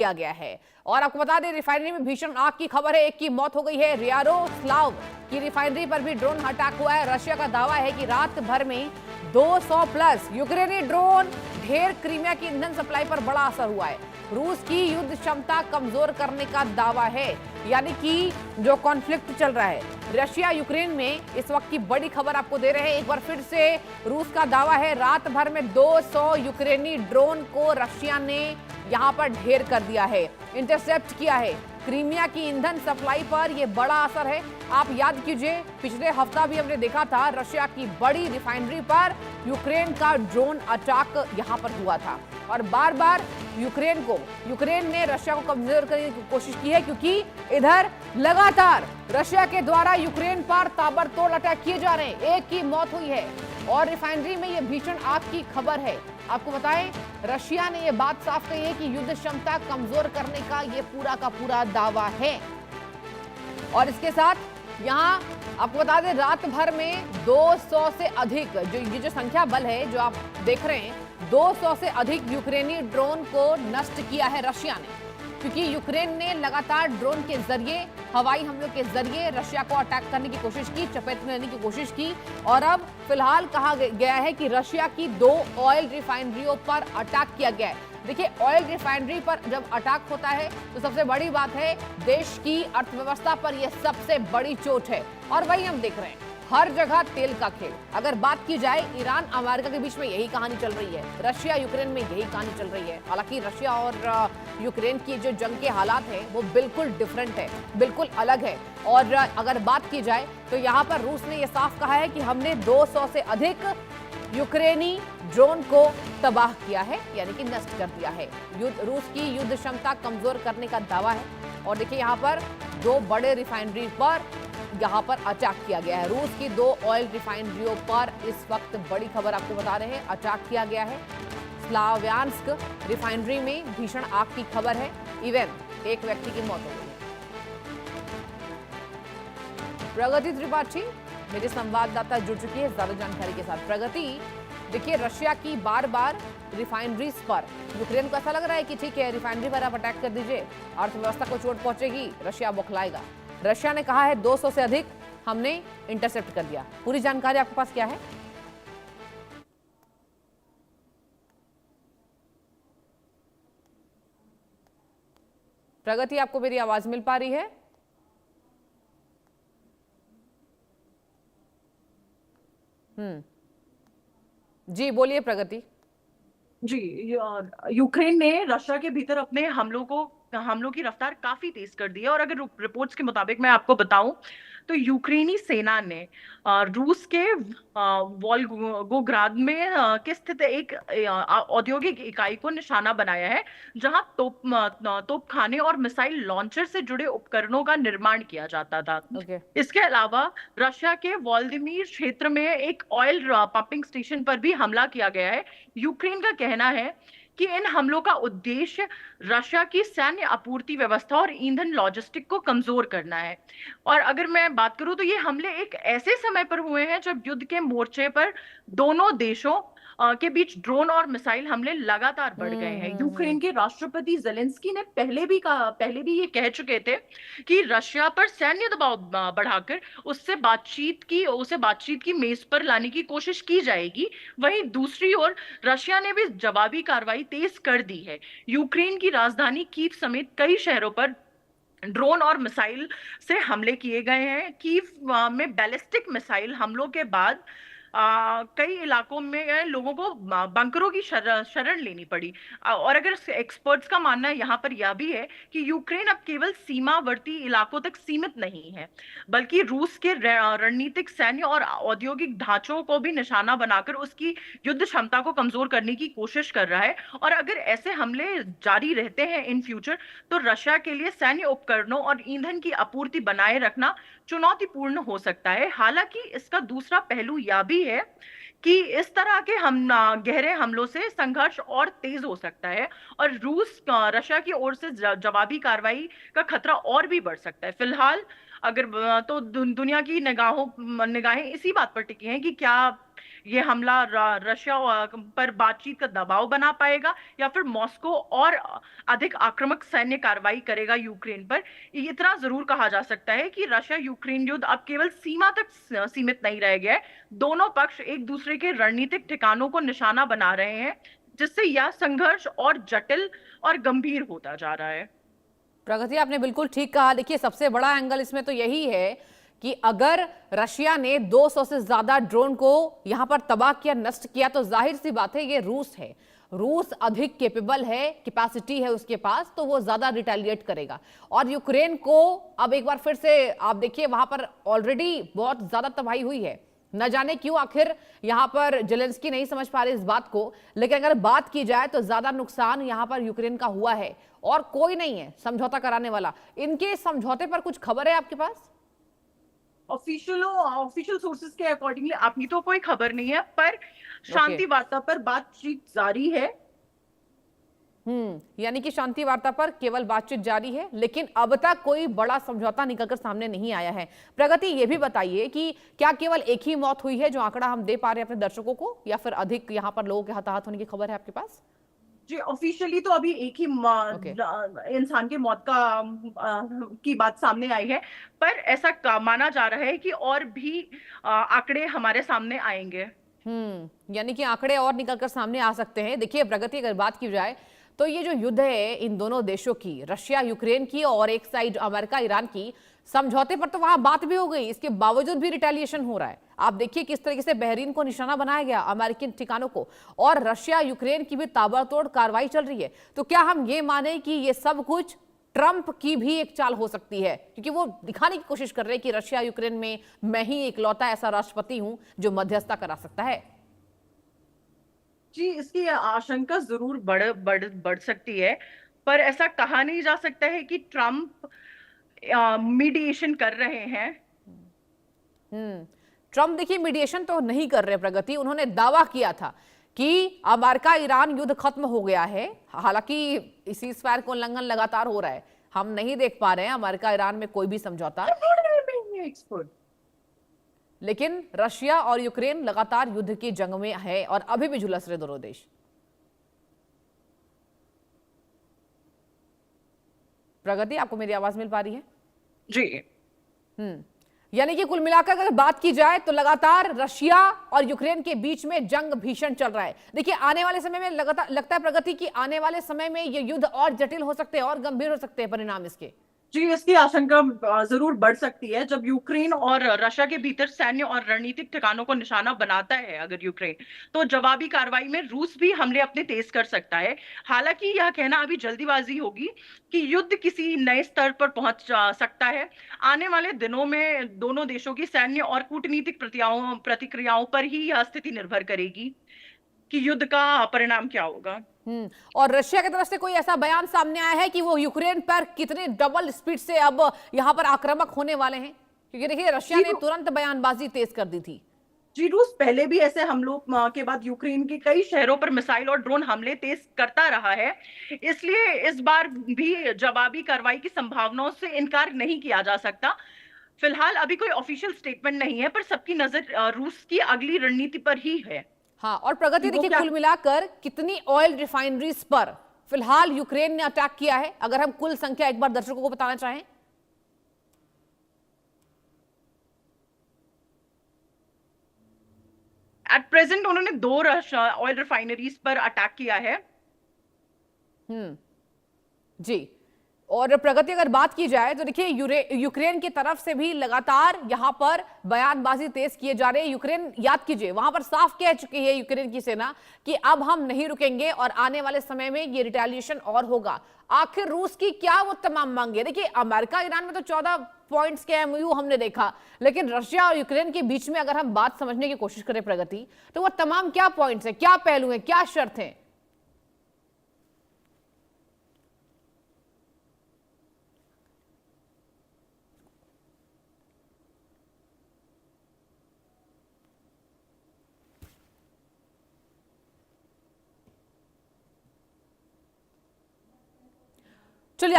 किया गया है। और आपको बता दें, रिफाइनरी में भीषण आग की खबर है। एक की मौत हो गई है। यारोस्लाव की रिफाइनरी पर भी ड्रोन अटैक हुआ है। रशिया का दावा है कि रात भर में 200 प्लस यूक्रेनी ड्रोन ढेर क्रीमिया की ईंधन सप्लाई पर बड़ा असर हुआ है। रूस की युद्ध क्षमता कमजोर करने का दावा है, यानी कि जो कॉन्फ्लिक्ट चल रहा है रशिया यूक्रेन में, इस वक्त की बड़ी खबर आपको दे रहे हैं। एक बार फिर से रूस का दावा है, रात भर में 200 यूक्रेनी ड्रोन को रशिया ने यहां पर ढेर कर दिया है, इंटरसेप्ट किया है। क्रीमिया की ईंधन सप्लाई पर यह बड़ा असर है। आप याद कीजिए, पिछले हफ्ता भी हमने देखा था रशिया की बड़ी रिफाइनरी पर यूक्रेन का ड्रोन अटैक यहां पर हुआ था। और बार बार यूक्रेन ने रशिया को कमजोर करने की कोशिश की है, क्योंकि इधर लगातार रशिया के द्वारा यूक्रेन पर ताबड़तोड़ अटैक किए जा रहे हैं। एक की मौत हुई है और रिफाइनरी में यह भीषण आग की खबर है। आपको बताएं, रशिया ने यह बात साफ कही है कि युद्ध क्षमता कमजोर करने का यह पूरा का पूरा दावा है। और इसके साथ यहां आपको बता दें, रात भर में 200 से अधिक जो संख्या बल है जो आप देख रहे हैं, 200 से अधिक यूक्रेनी ड्रोन को नष्ट किया है रशिया ने, क्योंकि यूक्रेन ने लगातार ड्रोन के जरिए, हवाई हमलों के जरिए रशिया को अटैक करने की कोशिश की, चपेट में लेने की कोशिश की। और अब फिलहाल कहा गया है कि रशिया की 2 ऑयल रिफाइनरियों पर अटैक किया गया है। देखिए, ऑयल रिफाइनरी पर जब अटैक होता है तो सबसे बड़ी बात है, देश की अर्थव्यवस्था पर यह सबसे बड़ी चोट है। और वही हम देख रहे हैं, हर जगह तेल का खेल। अगर बात की जाए, ईरान अमेरिका के बीच में यही कहानी चल रही है, रशिया यूक्रेन में यही कहानी चल रही है। हालांकि रशिया और यूक्रेन की जो जंग के हालात हैं वो बिल्कुल डिफरेंट है, बिल्कुल अलग है। और अगर बात की जाए तो यहाँ पर रूस ने यह साफ कहा है कि हमने 200 से अधिक यूक्रेनी ड्रोन को तबाह किया है, यानी कि नष्ट कर दिया है। रूस की युद्ध क्षमता कमजोर करने का दावा है। और देखिए, यहाँ पर 2 बड़े रिफाइनरी पर यहाँ पर अटैक किया गया है। रूस की 2 ऑयल रिफाइनरियों पर इस वक्त बड़ी खबर आपको बता रहे हैं, अटैक किया गया है। स्लाव्यांस्क रिफाइनरी में भीषण आग की खबर है। इवन एक व्यक्ति की मौत हो गई है। प्रगति त्रिपाठी मेरे संवाददाता जुड़ चुकी है ज्यादा जानकारी के साथ। प्रगति, देखिए, रशिया की बार बार रिफाइनरीज पर यूक्रेन को ऐसा लग रहा है कि ठीक है, रिफाइनरी पर आप अटैक कर दीजिए, अर्थव्यवस्था को चोट पहुंचेगी, रशिया बौखलाएगा। रशिया ने कहा है 200 से अधिक हमने इंटरसेप्ट कर दिया। पूरी जानकारी आपके पास क्या है? प्रगति, आपको मेरी आवाज मिल पा रही है? जी बोलिए प्रगति। जी, यूक्रेन ने रशिया के भीतर अपने हमलों की रफ्तार काफी तेज कर दी है। और अगर रिपोर्ट्स के मुताबिक मैं आपको बताऊं तो यूक्रेनी सेना ने रूस के वोल्गोग्राद में के स्थित एक औद्योगिक इकाई को निशाना बनाया है, जहां तोपखाने और मिसाइल लॉन्चर से जुड़े उपकरणों का निर्माण किया जाता था। ओके। इसके अलावा रशिया के व्लादिमीर क्षेत्र में एक ऑयल पंपिंग स्टेशन पर भी हमला किया गया है। यूक्रेन का कहना है कि इन हमलों का उद्देश्य रशिया की सैन्य आपूर्ति व्यवस्था और ईंधन लॉजिस्टिक को कमजोर करना है। और अगर मैं बात करूं तो ये हमले एक ऐसे समय पर हुए हैं जब युद्ध के मोर्चे पर दोनों देशों के बीच ड्रोन और मिसाइल हमले लगातार बढ़ गए हैं। यूक्रेन के राष्ट्रपति जेलेंस्की ने पहले भी ये कह चुके थे कि रशिया पर सैन्य दबाव बढ़ाकर उसे बातचीत की मेज पर लाने की कोशिश की जाएगी। वहीं दूसरी ओर रशिया ने भी जवाबी कार्रवाई तेज कर दी है। यूक्रेन की राजधानी कीव समेत कई शहरों पर ड्रोन और मिसाइल से हमले किए गए हैं। कीव में बैलिस्टिक मिसाइल हमलों के बाद कई इलाकों में लोगों को बंकरों की शरण लेनी पड़ी। और अगर एक्सपर्ट्स का मानना यहाँ पर यह भी है कि यूक्रेन अब केवल सीमावर्ती इलाकों तक सीमित नहीं है, बल्कि रूस के रणनीतिक, सैन्य और औद्योगिक ढांचों को भी निशाना बनाकर उसकी युद्ध क्षमता को कमजोर करने की कोशिश कर रहा है। और अगर ऐसे हमले जारी रहते हैं इन फ्यूचर, तो रशिया के लिए सैन्य उपकरणों और ईंधन की आपूर्ति बनाए रखना चुनौतीपूर्ण हो सकता है। हालांकि इसका दूसरा पहलू यह भी है कि इस तरह के गहरे हमलों से संघर्ष और तेज हो सकता है और रशिया की ओर से जवाबी कार्रवाई का खतरा और भी बढ़ सकता है। फिलहाल अगर तो दुनिया की निगाहें इसी बात पर टिकी हैं कि क्या ये हमला रशिया पर बातचीत का दबाव बना पाएगा या फिर मॉस्को और अधिक आक्रामक सैन्य कार्रवाई करेगा यूक्रेन पर। इतना जरूर कहा जा सकता है कि रशिया यूक्रेन युद्ध अब केवल सीमा तक सीमित नहीं रह गया है। दोनों पक्ष एक दूसरे के रणनीतिक ठिकानों को निशाना बना रहे हैं, जिससे यह संघर्ष और जटिल और गंभीर होता जा रहा है। प्रगति, आपने बिल्कुल ठीक कहा। देखिए, सबसे बड़ा एंगल इसमें तो यही है कि अगर रशिया ने 200 से ज्यादा ड्रोन को यहां पर तबाह किया, नष्ट किया, तो जाहिर सी बात है ये रूस है। रूस अधिक कैपेबल है, कैपेसिटी है उसके पास, तो वो ज्यादा रिटेलिएट करेगा। और यूक्रेन को अब एक बार फिर से आप देखिए, वहां पर ऑलरेडी बहुत ज्यादा तबाही हुई है। न जाने क्यों आखिर यहां पर जेलेंस्की नहीं समझ पा रहे इस बात को, लेकिन अगर बात की जाए तो ज्यादा नुकसान यहां पर यूक्रेन का हुआ है और कोई नहीं है समझौता कराने वाला। इनके समझौते पर कुछ खबर है आपके पास? ऑफिशियल सोर्सेज के अकॉर्डिंगली अपनी तो कोई खबर नहीं है, पर शांति वार्ता पर बातचीत जारी है। यानी कि शांति वार्ता पर केवल बातचीत जारी है, लेकिन अब तक कोई बड़ा समझौता निकलकर सामने नहीं आया है। प्रगति, ये भी बताइए कि क्या केवल एक ही मौत हुई है जो आंकड़ा हम दे पा रहे हैं अपने दर्शकों को, या फिर अधिक यहां पर लोगों के हताहत होने की खबर है आपके पास? जी, ऑफिशियली तो अभी एक ही इंसान की मौत की बात सामने आई है, पर ऐसा माना जा रहा है कि और भी आंकड़े हमारे सामने आएंगे। यानी कि आंकड़े और निकलकर सामने आ सकते हैं। देखिए प्रगति, अगर बात की जाए तो ये जो युद्ध है इन दोनों देशों की, रशिया यूक्रेन की और एक साइड अमेरिका ईरान की, समझौते पर तो वहां बात भी हो गई, इसके बावजूद भी रिटेलिएशन हो रहा है। आप देखिए किस तरीके से बहरीन को निशाना बनाया गया, अमेरिकी ठिकानों को, और रशिया यूक्रेन की भी ताबड़तोड़ कार्रवाई चल रही है। तो क्या हम ये माने कि ये सब कुछ ट्रंप की भी एक चाल हो सकती है, क्योंकि वो दिखाने की कोशिश कर रहे हैं कि रशिया यूक्रेन में मैं ही इकलौता ऐसा राष्ट्रपति हूं जो मध्यस्थता करा सकता है? जी, इसकी आशंका जरूर बढ़ सकती है, पर ऐसा कहा नहीं जा सकता है कि ट्रंप मीडिएशन कर रहे हैं। ट्रंप देखिए मीडिएशन तो नहीं कर रहे प्रगति। उन्होंने दावा किया था कि अमेरिका ईरान युद्ध खत्म हो गया है। हालांकि इसी सीज़फायर का उल्लंघन लगातार हो रहा है, हम नहीं देख पा रहे हैं अमेरिका ईरान में कोई भी समझौता। लेकिन रशिया और यूक्रेन लगातार युद्ध की जंग में है और अभी भी झुलस रहे दोनों देश। प्रगति, आपको मेरी आवाज मिल पा रही है? जी। यानी कि कुल मिलाकर अगर बात की जाए तो लगातार रशिया और यूक्रेन के बीच में जंग भीषण चल रहा है। देखिए आने वाले समय में लगातार लगता है प्रगति कि आने वाले समय में ये युद्ध और जटिल हो सकते हैं और गंभीर हो सकते हैं परिणाम इसके। जी, इसकी आशंका जरूर बढ़ सकती है जब यूक्रेन और रशिया के भीतर सैन्य और रणनीतिक ठिकानों को निशाना बनाता है अगर यूक्रेन, तो जवाबी कार्रवाई में रूस भी हमले अपने तेज कर सकता है। हालांकि यह कहना अभी जल्दीबाजी होगी कि युद्ध किसी नए स्तर पर पहुंच सकता है। आने वाले दिनों में दोनों देशों की सैन्य और कूटनीतिक प्रतिक्रियाओं पर ही यह स्थिति निर्भर करेगी कि युद्ध का परिणाम क्या होगा। और रशिया की तरफ से कोई ऐसा बयान सामने आया है कि वो यूक्रेन पर कितने डबल स्पीड से अब यहां पर आक्रामक होने वाले हैं? क्योंकि देखिए रशिया ने तुरंत बयानबाजी तेज कर दी थी। जी, रूस पहले भी ऐसे हमलों के बाद यूक्रेन के कई शहरों पर मिसाइल और ड्रोन हमले तेज करता रहा है, इसलिए इस बार भी जवाबी कार्रवाई की संभावनाओं से इनकार नहीं किया जा सकता। फिलहाल अभी कोई ऑफिशियल स्टेटमेंट नहीं है, पर सबकी नजर रूस की अगली रणनीति पर ही है। हाँ, और प्रगति देखिए कुल मिलाकर कितनी ऑयल रिफाइनरीज पर फिलहाल यूक्रेन ने अटैक किया है, अगर हम कुल संख्या एक बार दर्शकों को बताना चाहें? एट प्रेजेंट उन्होंने 2 ऑयल रिफाइनरीज पर अटैक किया है। जी, और प्रगति अगर बात की जाए तो देखिए यूक्रेन की तरफ से भी लगातार यहां पर बयानबाजी तेज किए जा रहे हैं। यूक्रेन, याद कीजिए, वहां पर साफ कह चुकी है यूक्रेन की सेना कि अब हम नहीं रुकेंगे और आने वाले समय में ये रिटेलिएशन और होगा। आखिर रूस की क्या वो तमाम मांगे? देखिए अमेरिका ईरान में तो 14 पॉइंट्स के एमओयू हमने देखा, लेकिन रशिया और यूक्रेन के बीच में अगर हम बात समझने की कोशिश करें प्रगति, तो वो तमाम क्या पॉइंट्स है, क्या पहलू है, क्या शर्त है?